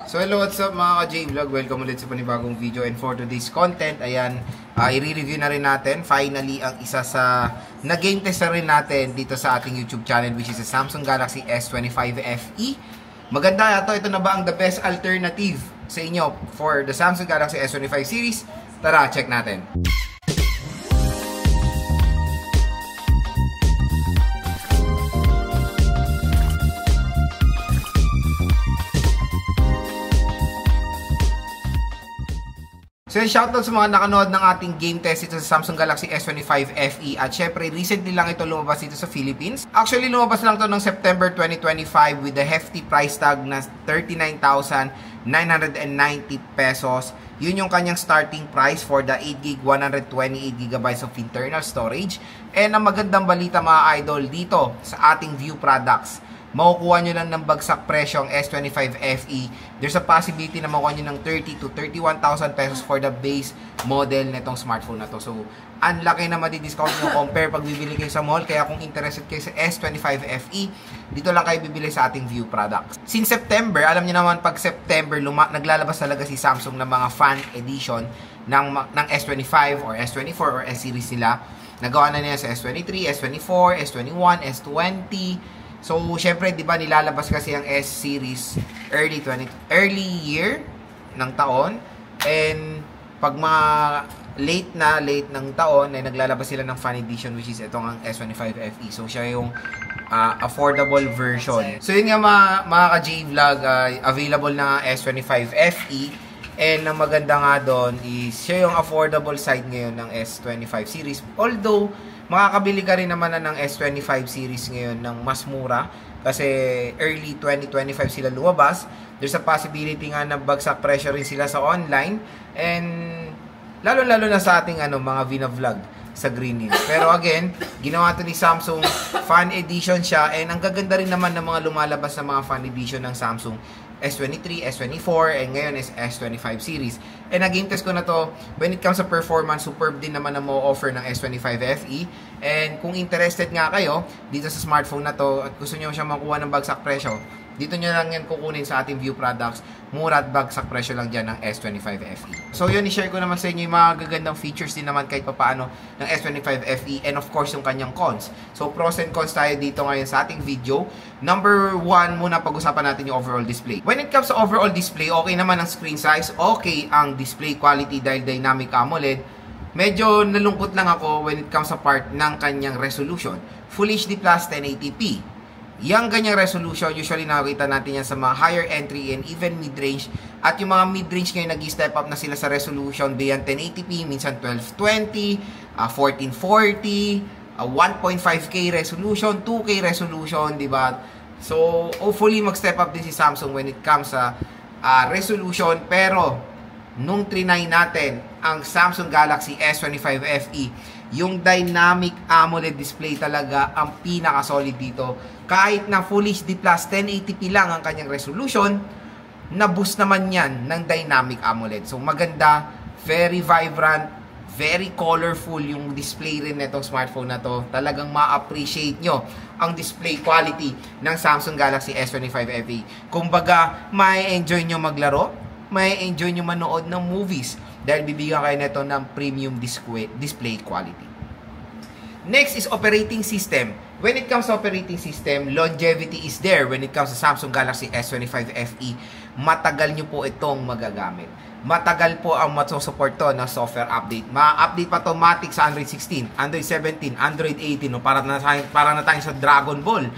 So hello, what's up mga ka-J-Vlog? Welcome ulit sa panibagong video. And for today's content, ayan, i-review na rin natin finally ang isa sa na-game test na rin natin dito sa ating YouTube channel, which is the Samsung Galaxy S25 FE. Maganda ito na ba ang the best alternative sa inyo for the Samsung Galaxy S25 series? Tara, check natin. So shoutout sa mga nakanood ng ating game test ito sa Samsung Galaxy S25 FE. At syempre, recently lang ito lumabas dito sa Philippines. Actually, lumabas lang ito noong September 2025 with a hefty price tag na 39,990 pesos. Yun yung kanyang starting price for the 8GB, 128GB of internal storage. And ang magandang balita mga idol dito sa ating view products, makukuha nyo lang ng bagsak presyo ang S25 FE. There's a possibility na makukuha nyo ng 30 to 31,000 pesos for the base model netong smartphone na to. So, ang laki na madi-discount nyo compare pag bibili kayo sa mall. Kaya kung interested kayo sa S25 FE, dito lang kayo bibili sa ating view products. Since September, alam nyo naman pag September, naglalabas talaga si Samsung ng mga fan edition ng S25 or S24 or S series nila. Nagawa na niya sa S23, S24, S21, S20. So, syempre, di ba, nilalabas kasi ang S-series early year ng taon. And, pag mga late ng taon, ay naglalabas sila ng fan edition, which is itong ang S25 FE. So, siya yung affordable version. So, yun nga mga ka-J-Vlog, available na S25 FE. And, ang maganda nga doon is, siya yung affordable side ngayon ng S25 series. Although, makakabili ka rin naman na ng S25 series ngayon ng mas mura kasi early 2025 sila lumabas. There's a possibility nga na bagsak presyo rin sila sa online and lalo na sa ating mga vlog sa Green Hills. Pero again, ginawa ito ni Samsung, fan edition siya and ang gaganda rin naman ng mga lumalabas na mga fan edition ng Samsung S23, S24, and ngayon is S25 series. And na-game test ko na to, when it comes sa performance, superb din naman na mo-offer ng S25 FE. And kung interested nga kayo dito sa smartphone na to at gusto nyo siya makuha ng bagsak presyo, dito nyo lang yan kukunin sa ating view products. Mura at bagsak presyo lang dyan ng S25 FE. So yun, i-share ko naman sa inyo yung mga gagandang features din naman kahit papaano ng S25 FE and of course yung kanyang cons. So pros and cons tayo dito ngayon sa ating video. Number 1 muna, pag-usapan natin yung overall display. When it comes to overall display, okay naman ang screen size, okay ang display quality dahil Dynamic AMOLED. Medyo nalungkot lang ako when it comes sa part ng kanyang resolution. Full HD Plus 1080p. Yang ganyang resolution, usually nakikita natin yan sa mga higher entry and even mid-range. At yung mga mid-range ngayon, nag-step up na sila sa resolution beyond 1080p, minsan 1220, 1440, 1.5K resolution, 2K resolution, diba? So, hopefully mag-step up din si Samsung when it comes sa resolution. Pero, nung trinay natin ang Samsung Galaxy S25 FE, yung Dynamic AMOLED display talaga ang pinaka-solid dito. Kahit na Full HD Plus 1080p lang ang kanyang resolution, na-boost naman yan ng Dynamic AMOLED. So maganda, very vibrant, very colorful yung display rin netong smartphone na to. Talagang ma-appreciate nyo ang display quality ng Samsung Galaxy S25 FE. Kumbaga, may-enjoy nyo maglaro, may-enjoy nyo manood ng movies dahil bibigyan kayo nito ng premium display quality. Next is operating system. When it comes to operating system, longevity is there. When it comes to Samsung Galaxy S25 FE, matagal nyo po itong magagamit. Matagal po ang matsusupport to na software update. Ma-update pa automatic sa Android 16, Android 17, Android 18, no? Para na tayo sa Dragon Ball.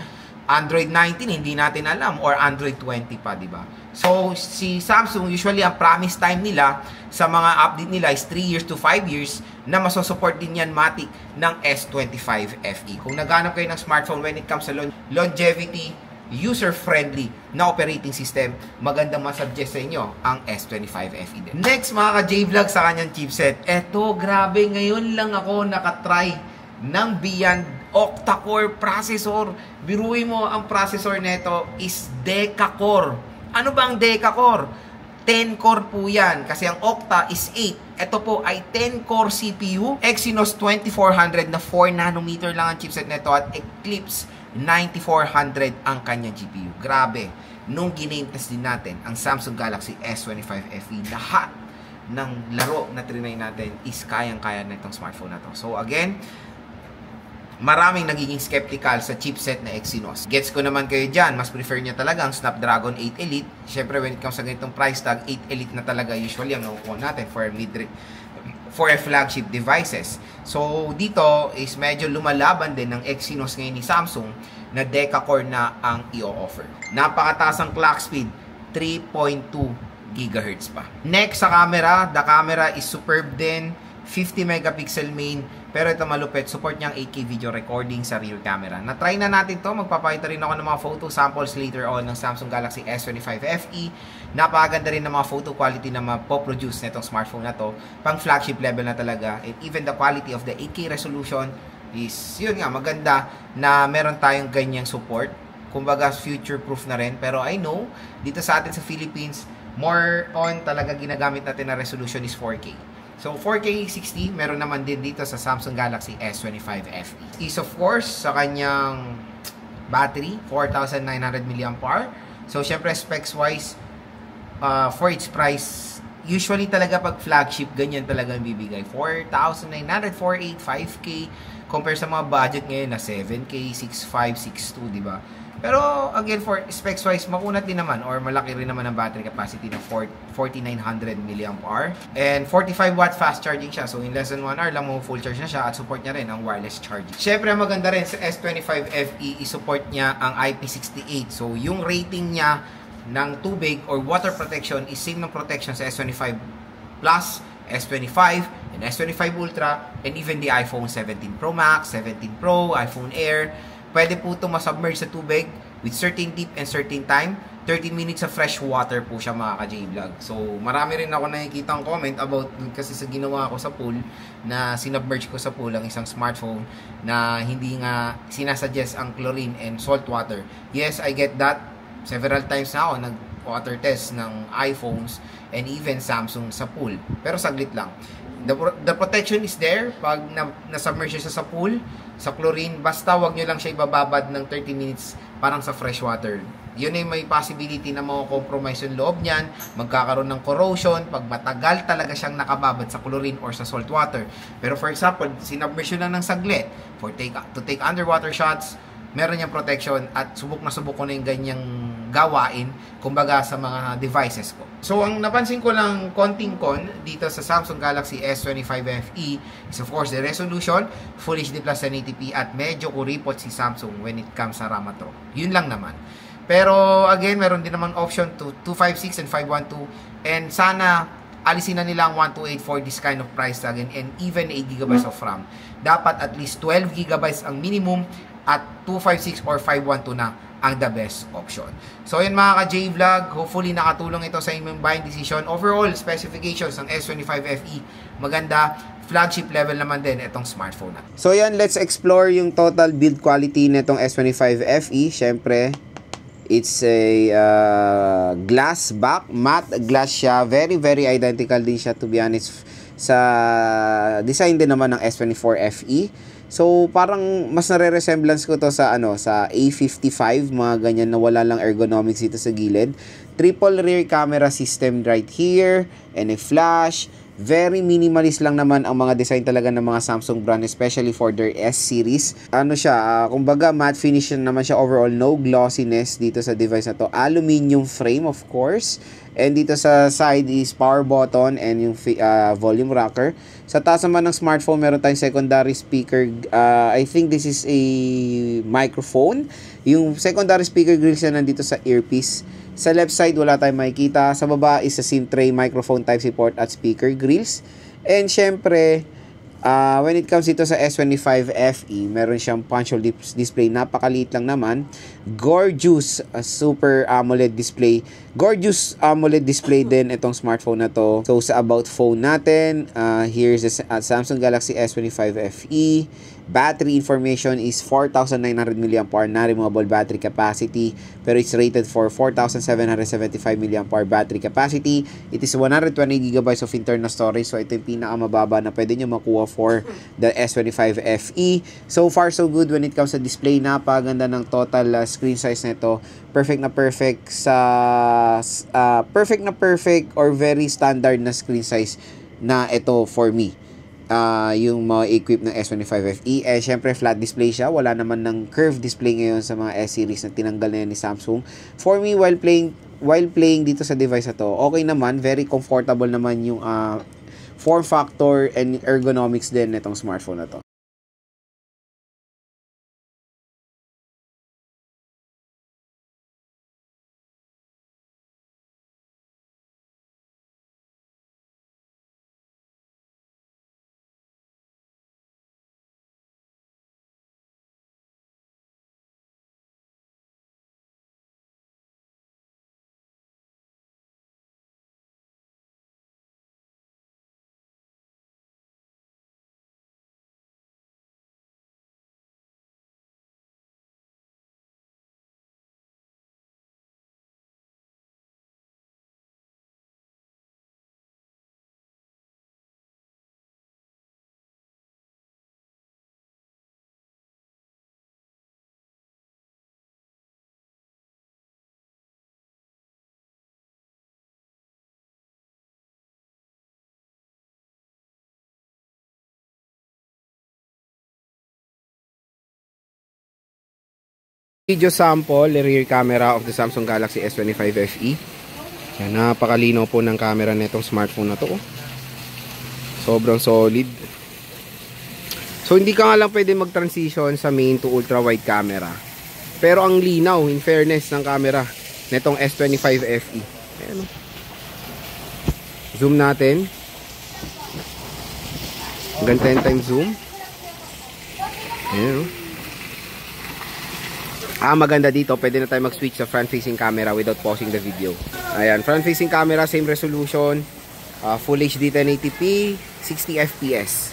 Android 19, hindi natin alam, or Android 20 pa, di ba? So, si Samsung, usually ang promise time nila sa mga update nila is 3 years to 5 years na masusupport din yan matik ng S25 FE. Kung naghanap kayo ng smartphone when it comes to longevity, user-friendly na operating system, magandang masuggest sa inyo ang S25 FE din. Next, mga ka-J-Vlog sa kanyang chipset. Eto, grabe, ngayon lang ako nakatry ng Beyond octa-core processor. Biruin mo, ang processor nito is deca-core. Ano ba ang deca-core? 10-core po yan. Kasi ang octa is 8. Ito po ay 10-core CPU. Exynos 2400 na 4nm lang ang chipset nito at Eclipse 9400 ang kanyang GPU. Grabe. Nung giname test din natin ang Samsung Galaxy S25 FE, lahat ng laro na trinay natin is kayang-kaya na itong smartphone na to. So again, maraming nagiging skeptical sa chipset na Exynos. Gets ko naman kayo dyan, mas prefer nyo talaga ang Snapdragon 8 Elite. Siyempre, when it comes sa ganitong price tag, 8 Elite na talaga usually ang nakukuha natin for a flagship devices. So, dito is medyo lumalaban din ng Exynos ngayon ni Samsung na deca-core na ang i-offer. Napakataas ang clock speed, 3.2 GHz pa. Next sa camera, the camera is superb din, 50 megapixel main, pero ito malupit, support niya ang 8K video recording sa rear camera. Na-try na natin to, magpapakita rin ako ng mga photo samples later on ng Samsung Galaxy S25 FE. Napakaganda rin ng mga photo quality na mapoproduce nitong smartphone na to, pang flagship level na talaga, and even the quality of the 8K resolution is, yun nga, maganda na meron tayong ganyang support. Kumbaga, future-proof na rin, pero I know, dito sa atin sa Philippines, more on talaga ginagamit natin na resolution is 4K. So, 4K 60, meron naman din dito sa Samsung Galaxy S25 FE. Is of course, sa kanyang battery, 4,900 mAh. So, syempre, specs-wise, for its price, usually talaga pag flagship, ganyan talaga ang bibigay. 4,900, 4,800, 5K, compare sa mga budget ngayon na 7K, 6,500, 6,200, diba? Pero, again, for specs-wise, makunat din naman or malaki rin naman ang battery capacity na 4,900 mAh. And 45 watt fast charging siya. So, in less than 1 hour lang mo full charge na siya at support niya rin ang wireless charging. Siyempre, maganda rin sa S25 FE, i-support niya ang IP68. So, yung rating niya ng tubig or water protection is same ng protection sa S25 Plus, S25, and S25 Ultra, and even the iPhone 17 Pro Max, 17 Pro, iPhone Air. Pwede po ito masubmerge sa tubig with certain deep and certain time. 13 minutes of fresh water po siya, mga ka-J-Vlog. So, marami rin ako nakikita ang comment about kasi sa ginawa ko sa pool na sinubmerge ko sa pool ang isang smartphone na hindi nga sinasuggest ang chlorine and salt water. Yes, I get that. Several times na ako nag-water test ng iPhones and even Samsung sa pool. Pero saglit lang. The protection is there pag na-submerge siya sa pool, sa chlorine, basta wag nyo lang siya ibababad ng 30 minutes parang sa fresh water. Yun ay may possibility na mako-compromise yung loob niyan, magkakaroon ng corrosion pag matagal talaga siyang nakababad sa chlorine or sa salt water. Pero for example, sinubmerge lang ng saglit to take underwater shots, meron niyang protection at subok ko na yung ganyang gawain, kumbaga sa mga devices ko. So, ang napansin ko lang konting con dito sa Samsung Galaxy S25 FE is of course the resolution, Full HD Plus 1080p at medyo kuripot si Samsung when it comes sa RAM at ROM. Yun lang naman. Pero again, meron din naman option to 256 and 512 and sana alisin na nila ang 128 for this kind of price tag and even 8GB of RAM. Dapat at least 12GB ang minimum at 256 or 512 na ang the best option. So yun, mga ka-J-Vlog, hopefully nakatulong ito sa inyong buying decision. Overall specifications ng S25 FE, maganda, flagship level naman din itong smartphone na. So yan, let's explore yung total build quality nitong S25 FE. Syempre, it's a glass back, matte glass siya, very identical din siya, to be honest, sa design din naman ng S24 FE. So, parang mas nare-resemblance ko to sa sa A55, mga ganyan na wala lang ergonomics dito sa gilid. Triple rear camera system right here, and a flash. Very minimalist lang naman ang mga design talaga ng mga Samsung brand, especially for their S series. Ano siya, kumbaga matte finish naman siya overall, no glossiness dito sa device na to. Aluminum frame, of course. And dito sa side is power button and yung volume rocker. Sa taas naman ng smartphone, meron tayong secondary speaker. I think this is a microphone. Yung secondary speaker grills na nandito sa earpiece. Sa left side, wala tayong makikita. Sa baba is a SIM tray, microphone, Type-C port at speaker grills. And syempre, when it comes dito sa S25 FE, meron siyang punch hole display. Napakaliit lang naman. Gorgeous, super AMOLED display. Gorgeous AMOLED display din itong smartphone na to. So sa about phone natin, here's the Samsung Galaxy S25 FE. Battery information is 4,900 mAh non-removable battery capacity, pero it's rated for 4,775 mAh battery capacity. It is 120GB of internal storage, so ito yung pinakamababa na pwede nyo makuha for the S25 FE. So far so good when it comes to display. Napaganda ng total screen size nito. Perfect na perfect sa perfect or very standard na screen size na ito for me. Yung mga equip ng S25 FE. Syempre flat display siya. Wala naman ng curved display ngayon sa mga S-series na tinanggal na yan ni Samsung. For me, while playing dito sa device na to, okay naman. Very comfortable naman yung form factor and ergonomics din nitong smartphone na to. Video sample, rear camera of the Samsung Galaxy S25 FE. Yan, napakalinaw po ng camera nitong smartphone na to. Sobrang solid. So hindi ka nga lang pwede mag-transition sa main to ultra wide camera. Pero ang linaw, in fairness, ng camera nitong S25 FE. Ayan, zoom natin. Hanggang 10 times zoom. Ayan, maganda dito, pwede na tayo mag-switch sa front-facing camera without pausing the video. Ayan, front-facing camera, same resolution, Full HD 1080p, 60 FPS.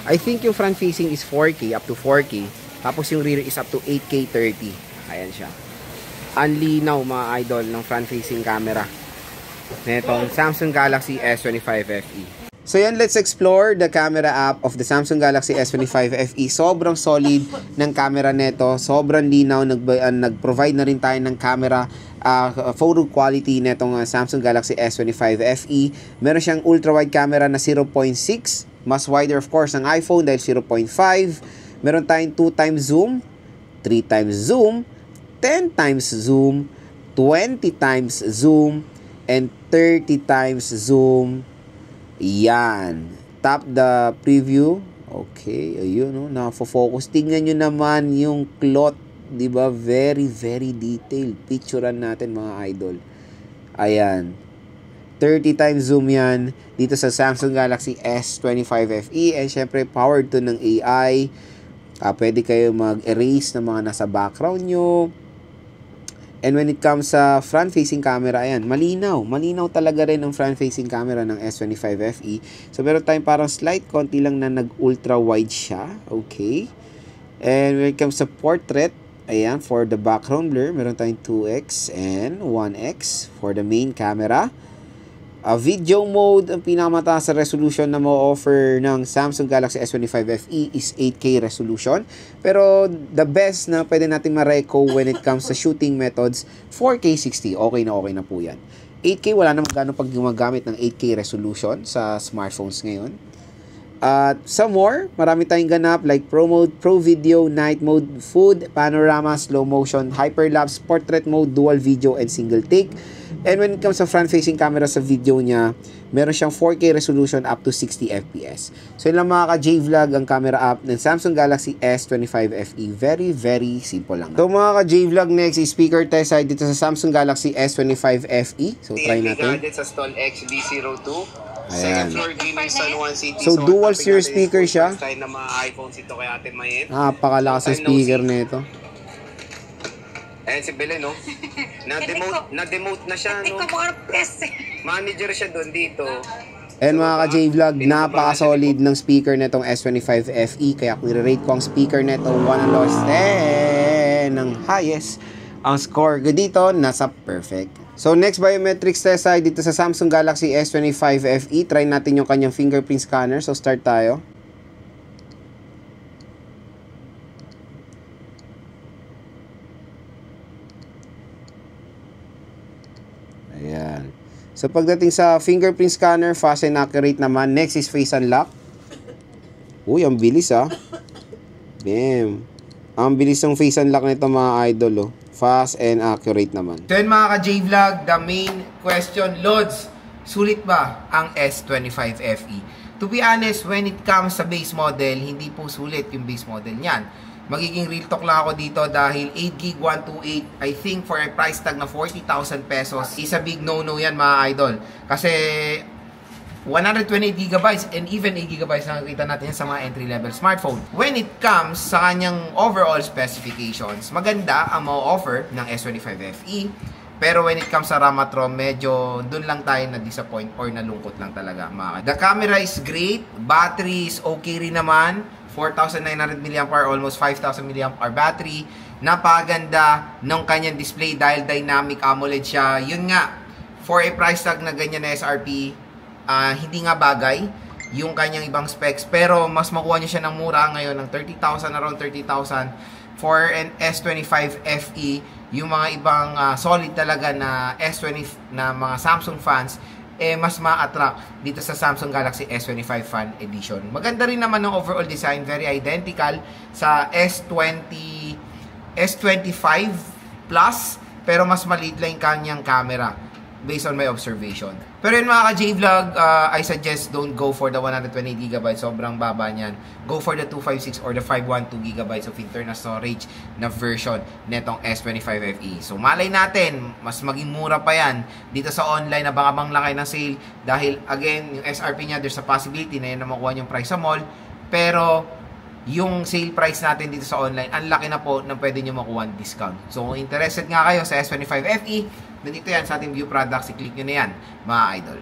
I think yung front-facing is 4K, up to 4K. Tapos yung rear is up to 8K 30. Ayan siya. Ang linaw mga idol ng front-facing camera netong Samsung Galaxy S25 FE. So yan, let's explore the camera app of the Samsung Galaxy S25 FE. Sobrang solid ng camera neto, sobrang linaw, nag-provide na rin tayo ng camera photo quality netong Samsung Galaxy S25 FE. Meron siyang ultra-wide camera na 0.6, mas wider of course ang iPhone dahil 0.5. Meron tayong 2 times zoom, 3 times zoom, 10 times zoom, 20 times zoom, and 30 times zoom. Yan. Tap the preview. Okay, ayun, no, na-focus. Tingnan nyo naman yung cloth, di ba? Very, very detailed. Picturean natin mga idol. Ayan. 30 times zoom yan dito sa Samsung Galaxy S25 FE. And syempre, powered to ng AI. Pwede kayo mag-erase ng mga nasa background nyo. And when it comes sa front-facing camera, ayan, malinaw. Malinaw talaga rin ang front-facing camera ng S25 FE. So, meron tayong parang slight konti lang na nag-ultra-wide siya. Okay. And when it comes sa portrait, ayan, for the background blur, meron tayong 2x and 1x for the main camera. Video mode, ang pinakamataas sa resolution na ma-offer ng Samsung Galaxy S25 FE is 8K resolution. Pero the best na pwede natin ma-reco when it comes sa shooting methods, 4K 60. Okay na po yan. 8K, wala naman gano'ng pag gumagamit ng 8K resolution sa smartphones ngayon. At some more, marami tayong ganap like Pro Mode, Pro Video, Night Mode, Food, Panorama, Slow Motion, Hyperlapse, Portrait Mode, Dual Video, and Single Take. And when it comes sa front-facing camera sa video niya, meron siyang 4K resolution up to 60 FPS. So yun lang mga ka-J-Vlog ang camera app ng Samsung Galaxy S25 FE. Very, very simple lang. So mga ka-J-Vlog, next is speaker test side dito sa Samsung Galaxy S25 FE. So try natin. Sa stall XB02. Ayan. Second floor, Green San Juan City. So dual series speaker siya. Style ng mga iPhones ito kay Ate Mayen. Napakalakas ng speaker nito. Ayan si Belen, no? Na-demote na siya, no? Hindi ko mga press eh. Manager siya doon dito. And mga ka-J-Vlog, napaka-solid ng speaker netong S25 FE. Kaya i-rate ko ang speaker neto 1 out of 10 ng highest. Ang score ko dito, nasa perfect. So next biometrics test ay dito sa Samsung Galaxy S25 FE. Try natin yung kanyang fingerprint scanner. So start tayo. Ayan. So pagdating sa fingerprint scanner, fast and accurate naman. Next is face unlock. Uy, ang bilis ah. Bam. Ang bilis ng face unlock nito mga idol, oh. Fast and accurate naman. So yun mga ka-J-Vlog, the main question, Lods, sulit ba ang S25 FE? To be honest, when it comes sa base model, hindi po sulit yung base model niyan. Magiging real talk lang ako dito dahil 8GB 128, I think for a price tag na 40,000 pesos, is a big no-no yan mga idol. Kasi 128GB and even 8GB na nakikita natin yan sa mga entry-level smartphone. When it comes sa kanyang overall specifications, maganda ang ma-offer ng S25 FE. Pero when it comes sa RAM at ROM, medyo dun lang tayo na-disappoint or nalungkot lang talaga. The camera is great, battery is okay rin naman, 4,900 mAh, almost 5,000 mAh battery. Napaganda ng kanyang display dahil dynamic AMOLED siya. Yun nga, for a price tag na ganyan na SRP, hindi nga bagay yung kanyang ibang specs. Pero mas makuha niya siya ng mura ngayon ng 30,000, around 30,000 for an S25 FE. Yung mga ibang solid talaga na S20 na mga Samsung fans, mas ma-attract dito sa Samsung Galaxy S25 Fan Edition. Maganda rin naman ng overall design, very identical sa S25 Plus, pero mas maliit lang yung kanyang camera based on my observation. Pero yun mga ka-J-Vlog, I suggest don't go for the 128GB, sobrang baba niyan. Go for the 256 or the 512GB of internal storage na version netong S25 FE. So malay natin, mas maging mura pa yan dito sa online, abang-abang lang kayo ng sale. Dahil again, yung SRP niya, there's a possibility na yun na makuha yung price sa mall. Pero yung sale price natin dito sa online, ang laki na po na pwede nyo makuha ng discount. So kung interested nga kayo sa S25 FE, nandito yan sa ating view products, i-click nyo na yan mga idol.